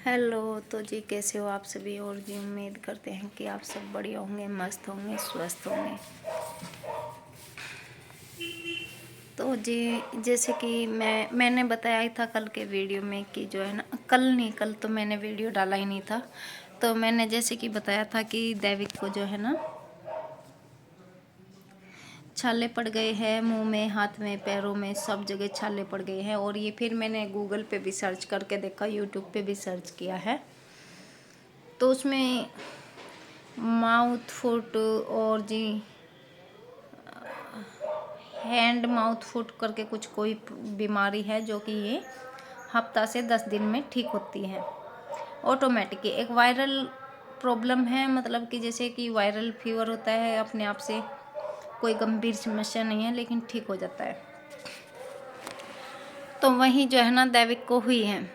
Hello. तो जी कैसे हो आप सभी। और जी उम्मीद करते हैं कि आप सब बढ़िया होंगे, मस्त होंगे, स्वस्थ होंगे। तो जी जैसे कि मैंने बताया ही था कल के वीडियो में कि जो है ना, कल तो मैंने वीडियो डाला ही नहीं था। तो मैंने जैसे कि बताया था कि दैविक को जो है ना छाले पड़ गए हैं, मुंह में, हाथ में, पैरों में, सब जगह छाले पड़ गए हैं। और ये फिर मैंने गूगल पे भी सर्च करके देखा, यूट्यूब पे भी सर्च किया है। तो उसमें माउथ फुट और जी हैंड माउथ फुट करके कुछ कोई बीमारी है जो कि ये हफ्ता से 10 दिन में ठीक होती है ऑटोमेटिक। एक वायरल प्रॉब्लम है, मतलब कि जैसे कि वायरल फीवर होता है, अपने आप से कोई गंभीर समस्या नहीं है लेकिन ठीक हो जाता है। तो वही जो है ना दैविक को हुई है,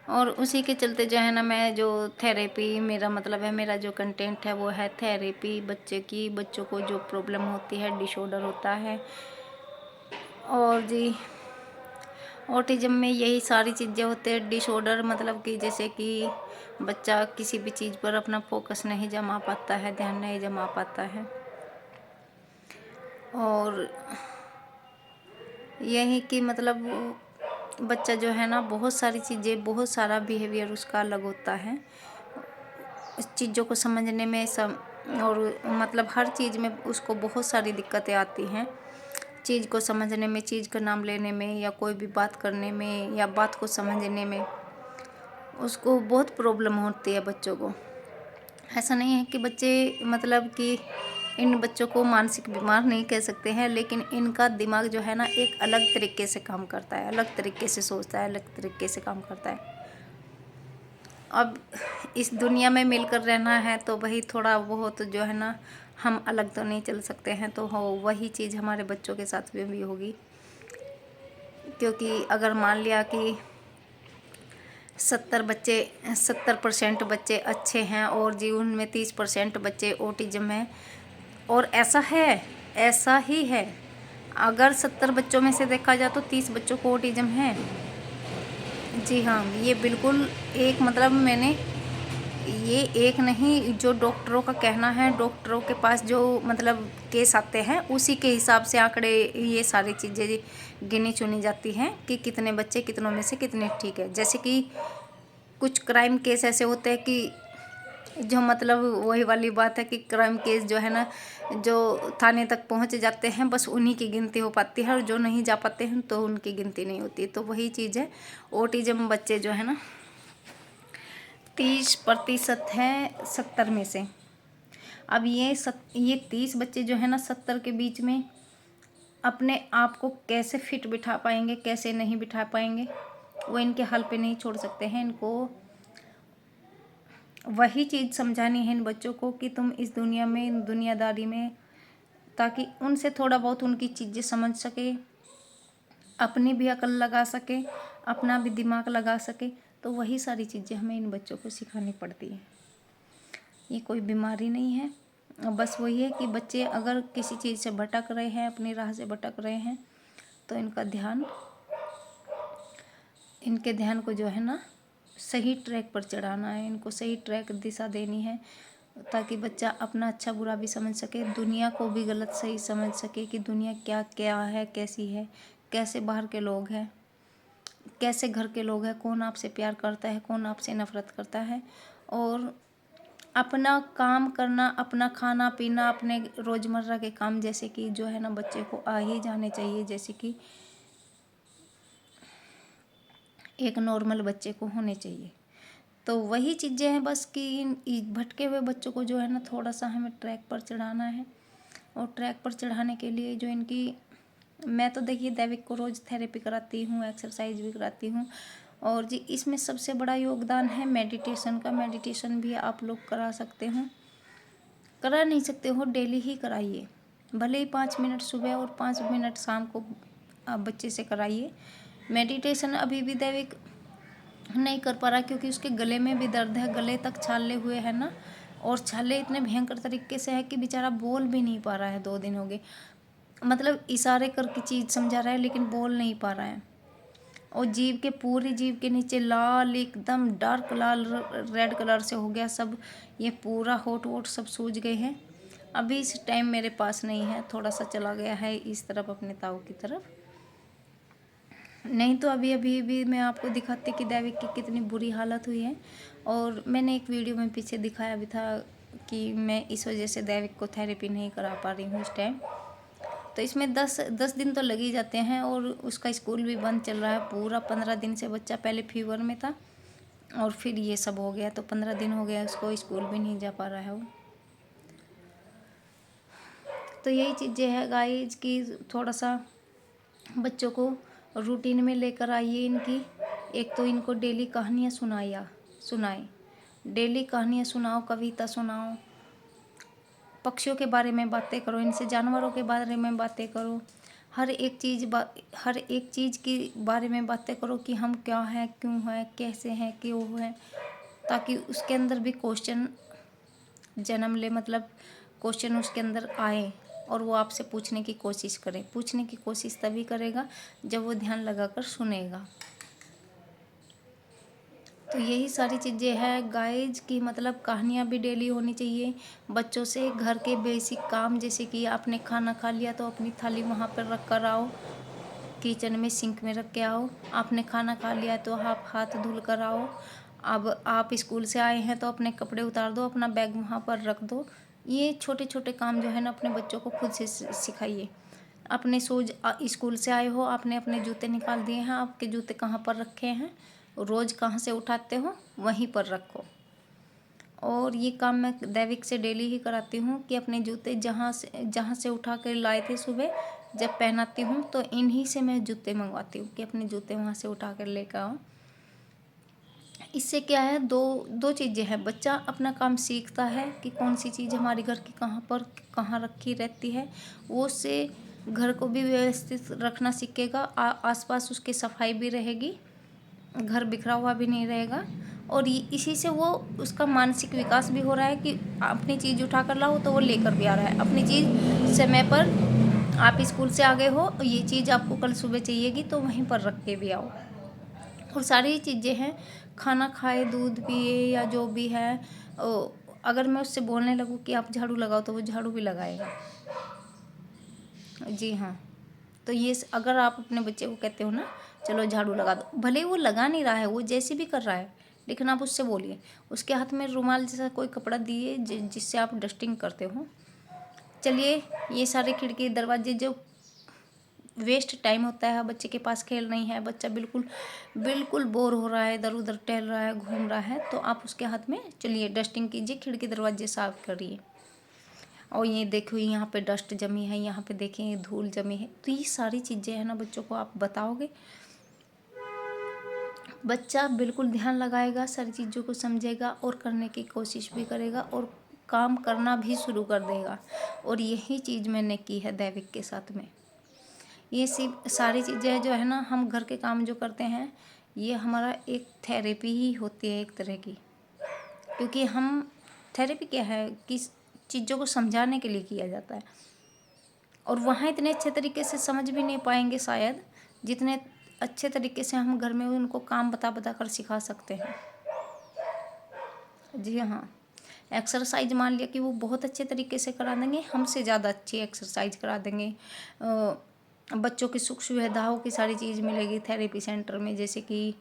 और उसी के चलते जो है ना मैं जो थेरेपी, मेरा मतलब है, मेरा जो कंटेंट है वो है थेरेपी बच्चों को जो प्रॉब्लम होती है, डिसऑर्डर होता है। और जी ऑटिज्म में यही सारी चीज़ें होते हैं। डिसऑर्डर मतलब कि जैसे कि बच्चा किसी भी चीज़ पर अपना फोकस नहीं जमा पाता है, ध्यान नहीं जमा पाता है। और यही कि मतलब बच्चा जो है ना बहुत सारी चीज़ें, बहुत सारा बिहेवियर उसका अलग होता है। इस चीज़ों को समझने में और मतलब हर चीज़ में उसको बहुत सारी दिक्कतें आती हैं। चीज़ को समझने में, चीज़ का नाम लेने में, या कोई भी बात करने में, या बात को समझने में उसको बहुत प्रॉब्लम होती है बच्चों को। ऐसा नहीं है कि बच्चे, मतलब कि इन बच्चों को मानसिक बीमार नहीं कह सकते हैं, लेकिन इनका दिमाग जो है ना एक अलग तरीके से काम करता है, अलग तरीके से सोचता है, अलग तरीके से काम करता है। अब इस दुनिया में मिलकर रहना है तो वही थोड़ा बहुत जो है ना, हम अलग तो नहीं चल सकते हैं। तो हो वही चीज़ हमारे बच्चों के साथ में भी होगी, क्योंकि अगर मान लिया कि 70% बच्चे अच्छे हैं और जीवन में 30% बच्चे ऑटिज्म हैं, और ऐसा ही है। अगर 70 बच्चों में से देखा जाए तो 30 बच्चों को ऑटिज्म है। जी हाँ, ये बिल्कुल एक, मतलब मैंने ये एक नहीं, जो डॉक्टरों का कहना है, डॉक्टरों के पास जो मतलब केस आते हैं उसी के हिसाब से आंकड़े, ये सारी चीज़ें गिनी चुनी जाती हैं कि कितने बच्चे कितनों में से कितने ठीक है। जैसे कि कुछ क्राइम केस ऐसे होते हैं कि जो, मतलब वही वाली बात है कि क्राइम केस जो है ना, जो थाने तक पहुंच जाते हैं बस उन्हीं की गिनती हो पाती है, और जो नहीं जा पाते हैं तो उनकी गिनती नहीं होती। तो वही चीज़ है, ऑटिज्म बच्चे जो है ना 30% हैं 70 में से। अब ये 30 बच्चे जो है ना 70 के बीच में अपने आप को कैसे फिट बिठा पाएंगे, कैसे नहीं बिठा पाएंगे, वो इनके हल पे नहीं छोड़ सकते हैं। इनको वही चीज़ समझानी है इन बच्चों को कि तुम इस दुनिया में, दुनियादारी में, ताकि उनसे थोड़ा बहुत उनकी चीज़ें समझ सके, अपनी भी अकल लगा सके, अपना भी दिमाग लगा सके। तो वही सारी चीज़ें हमें इन बच्चों को सिखानी पड़ती है। ये कोई बीमारी नहीं है, बस वही है कि बच्चे अगर किसी चीज़ से भटक रहे हैं, अपनी राह से भटक रहे हैं, तो इनके ध्यान को जो है ना सही ट्रैक पर चढ़ाना है, इनको सही ट्रैक दिशा देनी है, ताकि बच्चा अपना अच्छा बुरा भी समझ सके, दुनिया को भी गलत सही समझ सके कि दुनिया क्या क्या है, कैसी है, कैसे बाहर के लोग हैं, कैसे घर के लोग हैं, कौन आपसे प्यार करता है, कौन आपसे नफरत करता है। और अपना काम करना, अपना खाना पीना, अपने रोज़मर्रा के काम जैसे कि जो है ना बच्चे को आ ही जाने चाहिए, जैसे कि एक नॉर्मल बच्चे को होने चाहिए। तो वही चीज़ें हैं बस कि इन भटके हुए बच्चों को जो है ना थोड़ा सा हमें ट्रैक पर चढ़ाना है। और ट्रैक पर चढ़ाने के लिए जो इनकी, मैं तो देखिए दैविक को रोज़ थेरेपी कराती हूँ, एक्सरसाइज भी कराती हूँ। और जी इसमें सबसे बड़ा योगदान है मेडिटेशन का। मेडिटेशन भी आप लोग करा सकते हो, करा नहीं सकते हो डेली ही कराइए, भले ही 5 मिनट सुबह और 5 मिनट शाम को आप बच्चे से कराइए मेडिटेशन। अभी भी दैविक नहीं कर पा रहा क्योंकि उसके गले में भी दर्द है, गले तक छाले हुए हैं ना, और छाले इतने भयंकर तरीके से है कि बेचारा बोल भी नहीं पा रहा है। 2 दिन हो गए, मतलब इशारे करके चीज़ समझा रहा है लेकिन बोल नहीं पा रहा है। और जीभ के पूरी जीभ के नीचे लाल, एकदम डार्क लाल रेड कलर से हो गया सब। ये पूरा होठ वोट सब सूज गए हैं। अभी इस टाइम मेरे पास नहीं है, थोड़ा सा चला गया है इस तरफ अपने ताऊ की तरफ। नहीं तो अभी अभी भी मैं आपको दिखाती कि दैविक की कितनी बुरी हालत हुई है। और मैंने एक वीडियो में पीछे दिखाया भी था कि मैं इस वजह से दैविक को थेरेपी नहीं करा पा रही हूँ इस टाइम। तो इसमें 10 दिन तो लग ही जाते हैं। और उसका स्कूल भी बंद चल रहा है पूरा 15 दिन से। बच्चा पहले फीवर में था और फिर ये सब हो गया, तो 15 दिन हो गया उसको, स्कूल भी नहीं जा पा रहा है वो। तो यही चीज़ें हैं गाइस कि थोड़ा सा बच्चों को रूटीन में लेकर आइए इनकी। एक तो इनको डेली कहानियाँ सुनाएं, डेली कहानियाँ सुनाओ, कविता सुनाओ, पक्षियों के बारे में बातें करो इनसे, जानवरों के बारे में बातें करो, हर एक चीज़ के बारे में बातें करो कि हम क्या हैं, क्यों हैं, कैसे हैं, क्यों हैं, ताकि उसके अंदर भी क्वेश्चन जन्म ले, मतलब क्वेश्चन उसके अंदर आए और वो आपसे पूछने की कोशिश करे। पूछने की कोशिश तभी करेगा जब वो ध्यान लगाकर सुनेगा। तो यही सारी चीज़ें हैं गाइज की, मतलब कहानियाँ भी डेली होनी चाहिए बच्चों से। घर के बेसिक काम, जैसे कि आपने खाना खा लिया तो अपनी थाली वहाँ पर रख कर आओ, किचन में सिंक में रख के आओ। आपने खाना खा लिया तो आप हाथ धुल कर आओ। अब आप स्कूल से आए हैं तो अपने कपड़े उतार दो, अपना बैग वहाँ पर रख दो। ये छोटे छोटे काम जो है ना अपने बच्चों को खुद से सिखाइए। अपने स्कूल से आए हो, आपने अपने जूते निकाल दिए हैं, आपके जूते कहाँ पर रखे हैं, रोज़ कहाँ से उठाते हो वहीं पर रखो। और ये काम मैं दैविक से डेली ही कराती हूँ कि अपने जूते जहाँ से उठा कर लाए थे सुबह, जब पहनाती हूँ तो इन्हीं से मैं जूते मंगवाती हूँ कि अपने जूते वहाँ से उठा कर लेकर आओ। इससे क्या है, दो चीज़ें हैं। बच्चा अपना काम सीखता है कि कौन सी चीज़ हमारे घर की कहाँ रखी रहती है। वो उससे घर को भी व्यवस्थित रखना सीखेगा। आसपास उसकी सफाई भी रहेगी, घर बिखरा हुआ भी नहीं रहेगा। और इसी से वो उसका मानसिक विकास भी हो रहा है कि अपनी चीज़ उठा कर लाओ तो वो लेकर भी आ रहा है अपनी चीज़ समय पर। आप स्कूल से आ गए हो, ये चीज़ आपको कल सुबह चाहिएगी तो वहीं पर रख के भी आओ। और सारी चीज़ें हैं, खाना खाए, दूध पिए या जो भी है। अगर मैं उससे बोलने लगूँ कि आप झाड़ू लगाओ तो वो झाड़ू भी लगाएगा। जी हाँ। तो ये अगर आप अपने बच्चे को कहते हो ना चलो झाड़ू लगा दो, भले ही वो लगा नहीं रहा है, वो जैसे भी कर रहा है, लेकिन आप उससे बोलिए। उसके हाथ में रुमाल जैसा कोई कपड़ा दिए जिससे आप डस्टिंग करते हो। चलिए, ये सारे खिड़की दरवाजे जो वेस्ट टाइम होता है, बच्चे के पास खेल नहीं है, बच्चा बिल्कुल बोर हो रहा है, इधर उधर टहल रहा है, घूम रहा है, तो आप उसके हाथ में चलिए डस्टिंग कीजिए, खिड़की दरवाजे साफ करिए। और ये देखो यहाँ पे डस्ट जमी है, यहाँ पे देखें ये धूल जमी है। तो ये सारी चीज़ें हैं ना, बच्चों को आप बताओगे, बच्चा बिल्कुल ध्यान लगाएगा, सारी चीज़ों को समझेगा और करने की कोशिश भी करेगा और काम करना भी शुरू कर देगा। और यही चीज़ मैंने की है दैविक के साथ में। ये सारी चीज़ें जो है ना, हम घर के काम जो करते हैं, ये हमारा एक थेरेपी ही होती है एक तरह की। क्योंकि हम थेरेपी क्या है कि चीज़ों को समझाने के लिए किया जाता है। और वहाँ इतने अच्छे तरीके से समझ भी नहीं पाएंगे शायद, जितने अच्छे तरीके से हम घर में उनको काम बता कर सिखा सकते हैं। जी हाँ। एक्सरसाइज मान लिया कि वो बहुत अच्छे तरीके से करा देंगे, हमसे ज़्यादा अच्छी एक्सरसाइज करा देंगे। बच्चों की सुख सुविधाओं की सारी चीज़ मिलेगी थेरेपी सेंटर में, जैसे कि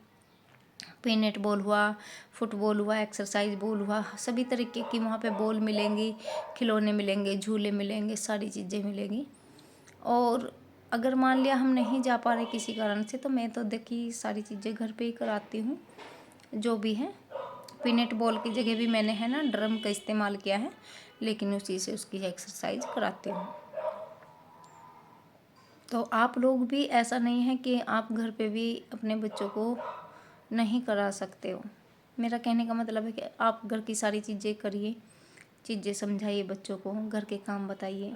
पेनेट बॉल हुआ, फुटबॉल हुआ, एक्सरसाइज बॉल हुआ, सभी तरीके की वहाँ पे बॉल मिलेंगी, खिलौने मिलेंगे, झूले मिलेंगे, सारी चीज़ें मिलेंगी। और अगर मान लिया हम नहीं जा पा रहे किसी कारण से, तो मैं तो देखिए सारी चीज़ें घर पे ही कराती हूँ जो भी है। पीनेट बॉल की जगह भी मैंने है ना ड्रम का इस्तेमाल किया है, लेकिन उसी से उसकी एक्सरसाइज कराती हूँ। तो आप लोग भी ऐसा नहीं है कि आप घर पे भी अपने बच्चों को नहीं करा सकते हो। मेरा कहने का मतलब है कि आप घर की सारी चीज़ें करिए, चीज़ें समझाइए बच्चों को, घर के काम बताइए,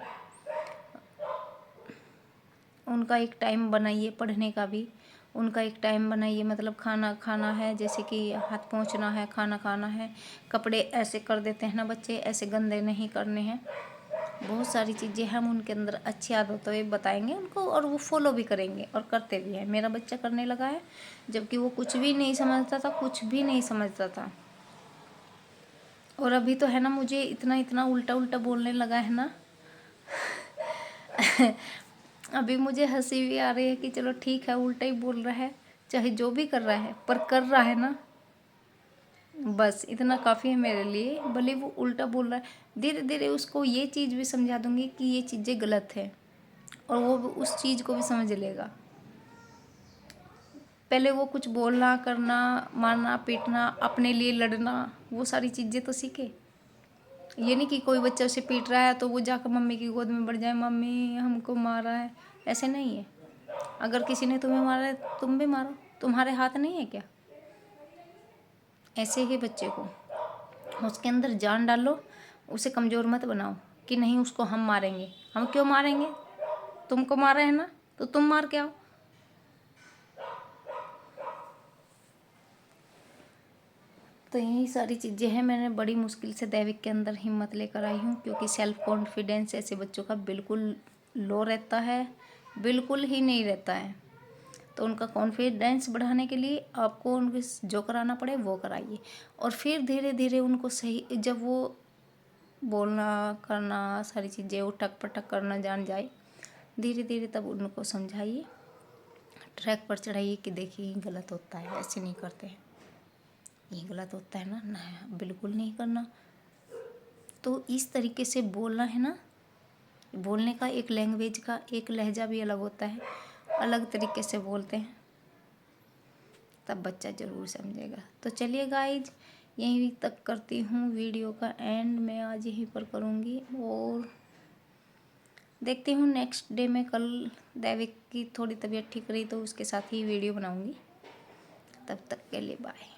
उनका एक टाइम बनाइए, पढ़ने का भी उनका एक टाइम बनाइए। मतलब खाना खाना है, जैसे कि हाथ पोंछना है, खाना खाना है, कपड़े ऐसे कर देते हैं ना बच्चे, ऐसे गंदे नहीं करने हैं। बहुत सारी चीज़ें हम उनके अंदर अच्छी आदतें बताएंगे उनको, और वो फॉलो भी करेंगे और करते भी हैं। मेरा बच्चा करने लगा है, जबकि वो कुछ भी नहीं समझता था, कुछ भी नहीं समझता था। और अभी तो है ना, मुझे इतना इतना उल्टा उल्टा बोलने लगा है ना। अभी मुझे हंसी भी आ रही है कि चलो ठीक है, उल्टा ही बोल रहा है, चाहे जो भी कर रहा है, पर कर रहा है ना, बस इतना काफ़ी है मेरे लिए। भले वो उल्टा बोल रहा है, धीरे धीरे उसको ये चीज़ भी समझा दूंगी कि ये चीज़ें गलत है, और वो उस चीज़ को भी समझ लेगा। पहले वो कुछ बोलना, करना, मारना, पीटना, अपने लिए लड़ना, वो सारी चीज़ें तो सीखे। ये नहीं कि कोई बच्चा उसे पीट रहा है तो वो जाकर मम्मी की गोद में बढ़ जाए, मम्मी हमको मारा है। ऐसे नहीं है। अगर किसी ने तुम्हें मारा है, तुम भी मारो, तुम्हारे हाथ नहीं है क्या? ऐसे ही बच्चे को उसके अंदर जान डालो, उसे कमज़ोर मत बनाओ कि नहीं उसको हम मारेंगे। हम क्यों मारेंगे? तुमको मारा है ना, तो तुम मार के आओ। तो यही सारी चीज़ें हैं। मैंने बड़ी मुश्किल से दैविक के अंदर हिम्मत लेकर आई हूँ, क्योंकि सेल्फ कॉन्फिडेंस ऐसे बच्चों का बिल्कुल लो रहता है, बिल्कुल ही नहीं रहता है। तो उनका कॉन्फिडेंस बढ़ाने के लिए आपको उनके जो कराना पड़े वो कराइए, और फिर धीरे धीरे उनको सही, जब वो बोलना, करना, सारी चीज़ें उठक पटक करना जान जाए, धीरे धीरे तब उनको समझाइए, ट्रैक पर चढ़ाइए कि देखिए ये गलत होता है, ऐसे नहीं करते हैं, ये गलत होता है ना, बिल्कुल नहीं करना। तो इस तरीके से बोलना है ना। बोलने का एक लैंग्वेज का एक लहजा भी अलग होता है, अलग तरीके से बोलते हैं, तब बच्चा ज़रूर समझेगा। तो चलिए गाइज, यहीं तक करती हूँ वीडियो का एंड। मैं आज यहीं पर करूँगी, और देखती हूँ नेक्स्ट डे में, कल दैविक की थोड़ी तबीयत ठीक रही तो उसके साथ ही वीडियो बनाऊँगी। तब तक के लिए बाय।